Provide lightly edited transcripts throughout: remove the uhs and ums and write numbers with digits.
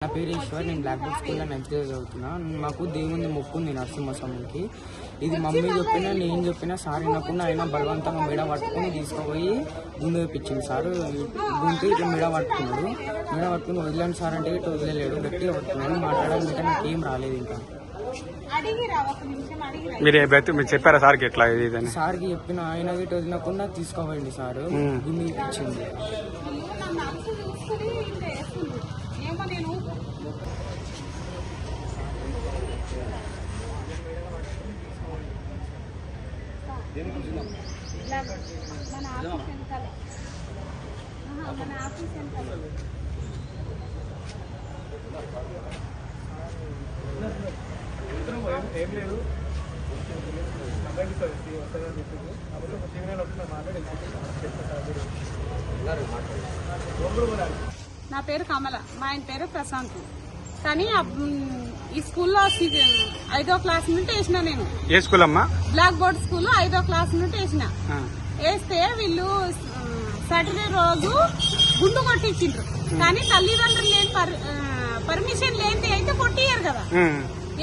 నా పేరు ఈశ్వర్. నేను బ్లాక్ బుక్ స్కూల్లో 9th క్లాస్ చదువుతున్నా. మాకు దేవుని మొక్కు ఉంది నరసింహస్వామికి. ఇది మమ్మీ చెప్పినా నేను చెప్పినా సార్ వినకుండా ఆయన బలవంతంగా మెడ పట్టుకుని తీసుకుపోయి గుండు వేయించింది. సార్ గుంటు ఇట్లా మెడ పట్టుకున్నాడు. మెడ పట్టుకుని వదిలేండి సార్ అంటే ఇట్లా వదిలేలేడు. గట్టిగా పట్టుకున్నాడు. మాట్లాడాలంటే నాకేం రాలేదు. ఇంకా మీరు చెప్పారా సార్కి ఎట్లా ఇది? సార్కి చెప్పిన ఆయన గిట్ట వదిలకుండా తీసుకోవండి సార్ గుండు ఇప్పించింది. ఏం లేదు నా పేరు కమల, మా ఆయన పేరు ప్రశాంత్. కానీ ఈ స్కూల్లో 5వ క్లాస్ నుండి వేసిన నేను. ఏ స్కూల్ అమ్మా? బ్లాక్ బోర్డ్ స్కూల్ 5వ క్లాస్ నుండి వేసిన. వేస్తే వీళ్ళు సాటర్డే రోజు గుండు కొట్టించిండ్రు. కానీ తల్లిదండ్రులు లేని పర్మిషన్ లేని అయితే కొట్టియ్యారు కదా.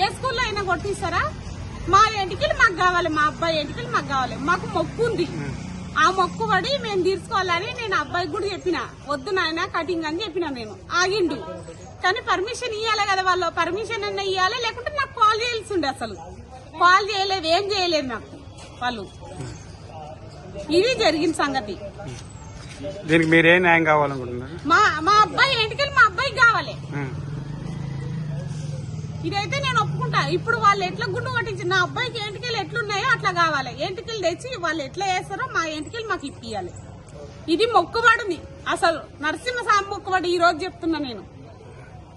ఏ స్కూల్లో అయినా కొట్టిస్తారా? మా ఎంటికలు మాకు కావాలి, మా అబ్బాయి ఎంటికలు మాకు కావాలి. మాకు మొక్కు ఉంది. ఆ మొక్కు పడి మేము తీర్చుకోవాలని నేను అబ్బాయికి కూడా చెప్పిన, వద్దు నాయన కటింగ్ అని చెప్పిన. నేను ఆగిండు. కానీ పర్మిషన్ ఇవ్వాలి కదా, వాళ్ళు పర్మిషన్ అన్న ఇవ్వాలి. లేకుంటే నాకు కాల్ చేయాల్సి ఉండే. అసలు కాల్ చేయలేదు, ఏం చేయలేదు నాకు వాళ్ళు. ఇది జరిగిన సంగతి. దీనికి మీరే న్యాయం కావాలనుకుంటున్నారు? మా అబ్బాయి ఎంటికలు మా అబ్బాయికి కావాలి. ఇదైతే నేను ఒప్పుకుంటా. ఇప్పుడు వాళ్ళు ఎట్లా గుండు కొట్టించి నా అబ్బాయికి ఎంటికలు ఎట్లున్నాయో అట్లా కావాలి. ఎంటికలు తెచ్చి వాళ్ళు ఎట్లా వేస్తారో మా ఎంటికలు మాకు ఇప్పియాలి. ఇది మొక్కుబడిని. అసలు నరసింహస్వామి మొక్కుబడి ఈ రోజు చెప్తున్నా నేను.